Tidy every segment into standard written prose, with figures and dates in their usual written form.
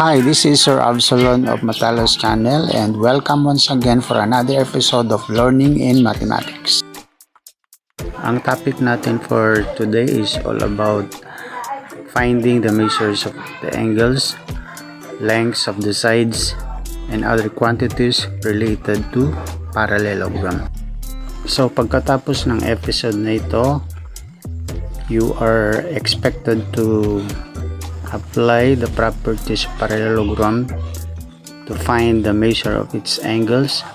Hi, this is Sir Absolon of MathALAS channel and welcome once again for another episode of Learning in Mathematics. Ang topic natin for today is all about finding the measures of the angles, lengths of the sides, and other quantities related to parallelogram. So pagkatapos ng episode na ito, you are expected to apply the properties of parallelogram to find the measure of its angles,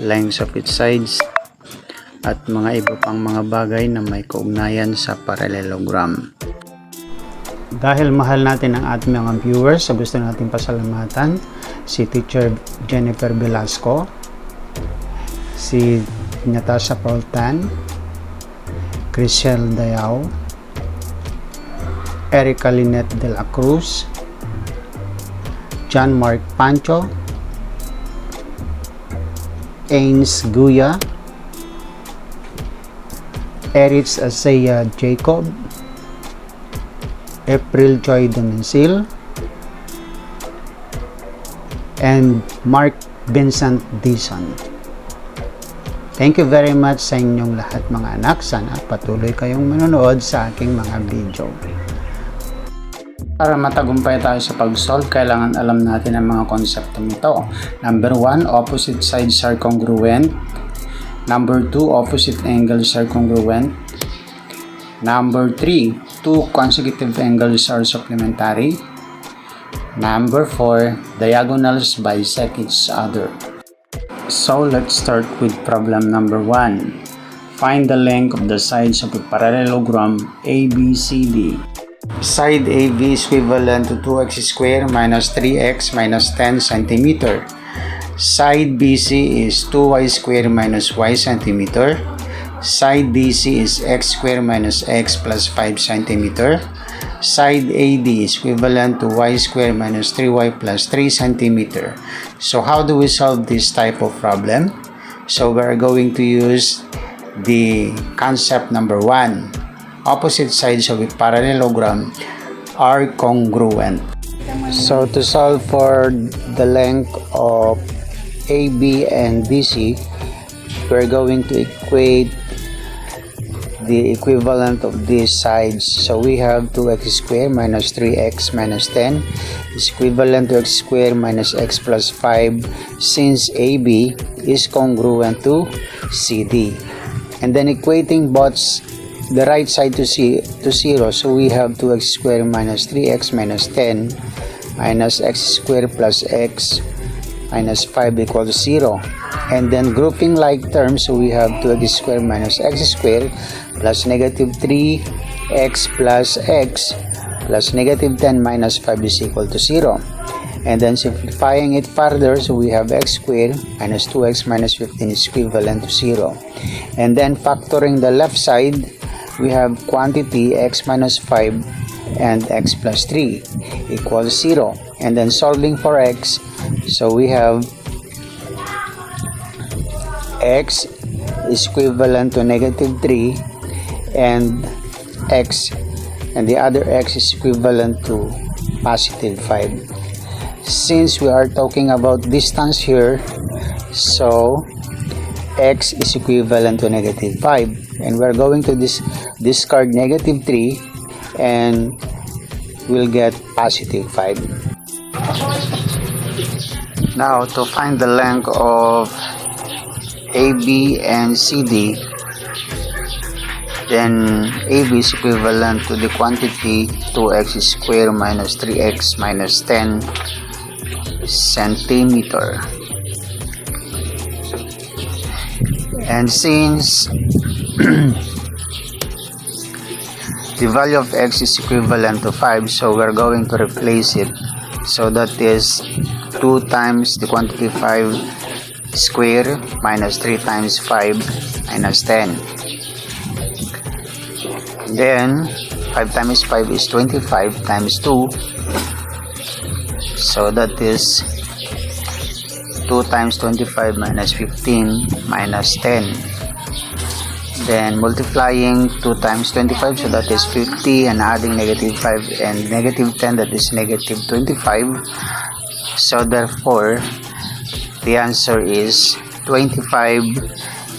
lengths of its sides, at mga iba pang mga bagay na may kaugnayan sa parallelogram. Dahil mahal natin ang ating mga viewers, so gusto natin pasalamatan si Teacher Jennifer Velasco, si Natasha Paultan, Chriselle Dayao, Erica Lynette de la Cruz, John Mark Pancho, Ains Guya, Erich Asaya Jacob, April Joy Domensil, and Mark Vincent Dison. Thank you very much sa inyong lahat mga anak. Sana patuloy kayong manonood sa aking mga video. Para matagumpay tayo sa pag-solve, kailangan alam natin ang mga konseptong ito. Number 1, opposite sides are congruent. Number 2, opposite angles are congruent. Number 3, two consecutive angles are supplementary. Number 4, diagonals bisect each other. So let's start with problem number 1. Find the length of the sides of a parallelogram ABCD. Side AB is equivalent to 2x squared minus 3x minus 10 cm. Side BC is 2y squared minus y cm. Side DC is x squared minus x plus 5 cm. Side AD is equivalent to y squared minus 3y plus 3 cm. So how do we solve this type of problem? So we are going to use the concept number 1. Opposite sides of a parallelogram are congruent. So to solve for the length of AB and BC, we're going to equate the equivalent of these sides. So we have 2x squared minus 3x minus 10 is equivalent to x squared minus x plus 5 since AB is congruent to CD. And then equating both the right side to 0, so we have 2x squared minus 3x minus 10 minus x squared plus x minus 5 equals 0. And then grouping like terms, so we have 2x squared minus x squared plus negative 3x plus x plus negative 10 minus 5 is equal to 0. And then simplifying it further, so we have x squared minus 2x minus 15 is equivalent to 0. And then factoring the left side, we have quantity x minus 5 and x plus 3 equals 0. And then solving for x, so we have x is equivalent to negative 3 and x, and the other x is equivalent to positive 5. Since we are talking about distance here, so x is equivalent to negative 5. And we're going to discard negative 3 and we'll get positive 5. Now to find the length of AB and CD, then AB is equivalent to the quantity 2x squared minus 3x minus 10 centimeter. And since the value of x is equivalent to 5, so we're going to replace it. So that is 2 times the quantity 5 square minus 3 times 5 minus 10. Then 5 times 5 is 25 times 2. So that is 2 times 25 minus 15 minus 10. then multiplying 2 times 25, so that is 50, and adding negative 5 and negative 10, that is negative 25. So therefore the answer is 25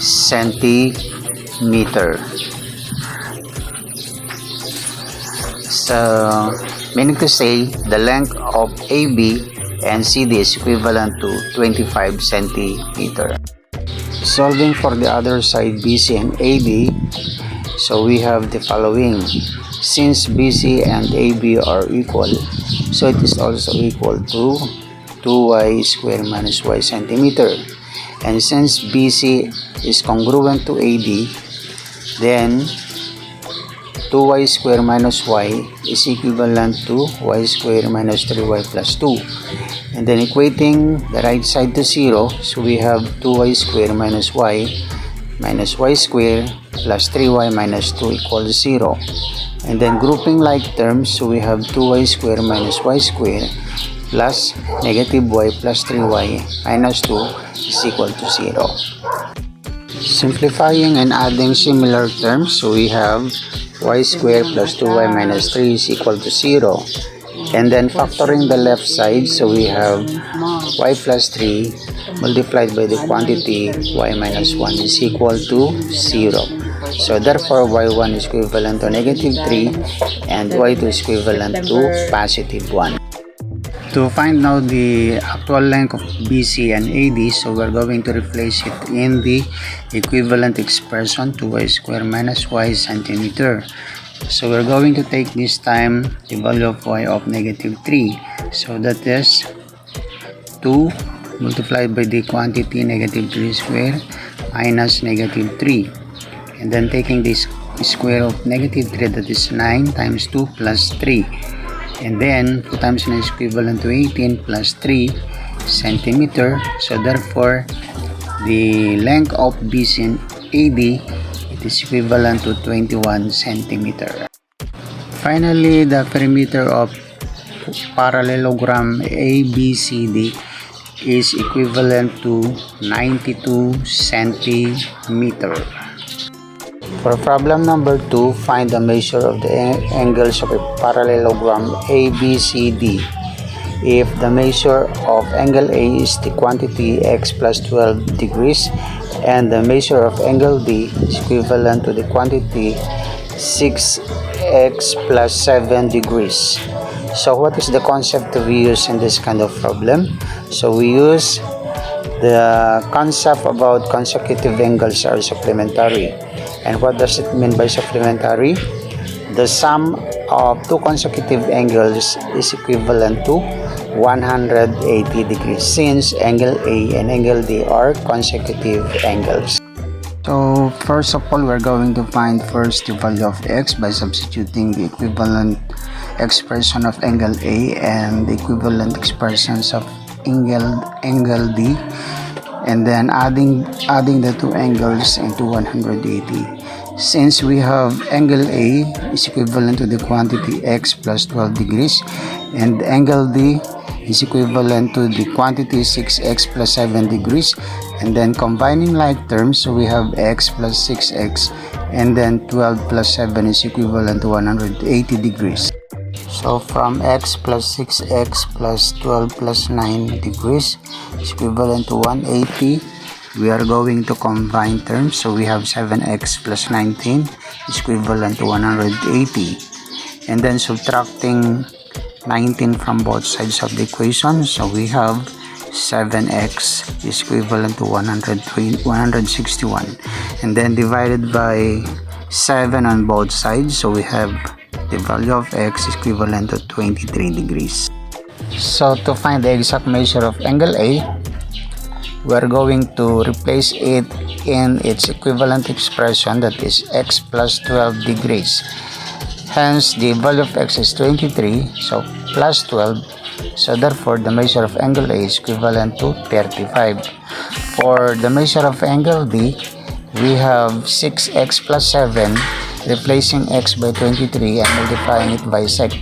centimeter. So meaning to say the length of AB and CD is equivalent to 25 centimeter. Solving for the other side, BC and AD, so we have the following. Since BC and AB are equal, so it is also equal to 2y square minus y centimeter. And since BC is congruent to AD, then 2y square minus y is equivalent to y square minus 3y plus 2. And then equating the right side to 0, so we have 2y square minus y square plus 3y minus 2 equals 0. And then grouping like terms, so we have 2y square minus y square plus negative y plus 3y minus 2 is equal to 0. Simplifying and adding similar terms, so we have y square plus 2y minus 3 is equal to 0. And then factoring the left side, so we have y plus 3 multiplied by the quantity y minus 1 is equal to 0. So therefore y1 is equivalent to negative 3 and y2 is equivalent to positive 1. To find now the actual length of BC and AD, so we're going to replace it in the equivalent expression, 2y square minus y centimeter. So we're going to take this time the value of y of negative 3. So that is 2 multiplied by the quantity negative 3 square minus negative 3. And then taking this square of negative 3, that is 9 times 2 plus 3. And then 2 times 9 is equivalent to 18 plus 3 centimeter. So therefore the length of BC and AD is equivalent to 21 centimeter. Finally, the perimeter of parallelogram ABCD is equivalent to 92 centimeter. For problem number 2, find the measure of the angles of a parallelogram ABCD. If the measure of angle A is the quantity x plus 12 degrees and the measure of angle D is equivalent to the quantity 6x plus 7 degrees. So what is the concept that we use in this kind of problem? So we use the concept about consecutive angles are supplementary. And what does it mean by supplementary? The sum of two consecutive angles is equivalent to 180 degrees since angle A and angle D are consecutive angles. So first of all, we're going to find first the value of x by substituting the equivalent expression of angle A and the equivalent expressions of angle D, and then adding the two angles into 180. Since we have angle A is equivalent to the quantity x plus 12 degrees and angle D is equivalent to the quantity 6x plus 7 degrees, and then combining like terms, so we have x plus 6x and then 12 plus 7 is equivalent to 180 degrees. So from x plus 6x plus 12 plus 9 degrees is equivalent to 180. We are going to combine terms, so we have 7x plus 19 is equivalent to 180. And then subtracting 19 from both sides of the equation, so we have 7x is equivalent to 161, and then divided by 7 on both sides, so we have the value of x is equivalent to 23 degrees. So to find the exact measure of angle A, we're going to replace it in its equivalent expression, that is x plus 12 degrees. Hence, the value of x is 23, so plus 12. So therefore, the measure of angle A is equivalent to 35. For the measure of angle D, we have 6x plus 7, replacing x by 23 and multiplying it by 6.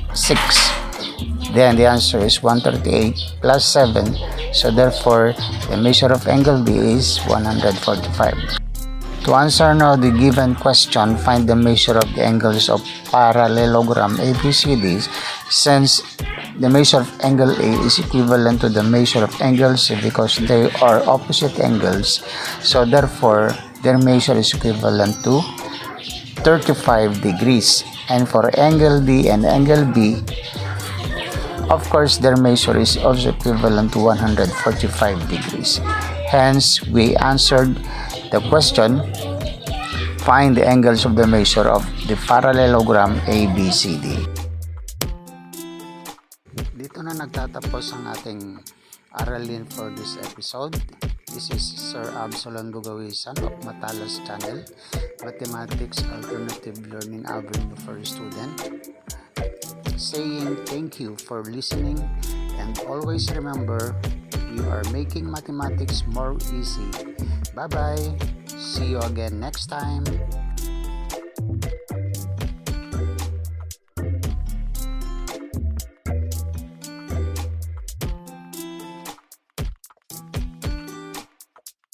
Then the answer is 138 plus 7. So therefore, the measure of angle D is 145. To answer now the given question, find the measure of the angles of parallelogram ABCDs. Since the measure of angle A is equivalent to the measure of angle C because they are opposite angles, so therefore their measure is equivalent to 35 degrees. And for angle D and angle B, of course, their measure is also equivalent to 145 degrees. Hence, we answered the question, find the angles of the measure of the parallelogram ABCD. Dito na nagtatapos ang ating aralin for this episode. This is Sir Absolon Gugawisan of MathALAS channel, Mathematics Alternative Learning Avenue for Student, saying thank you for listening, and always remember, we are making mathematics more easy. Bye bye. See you again next time.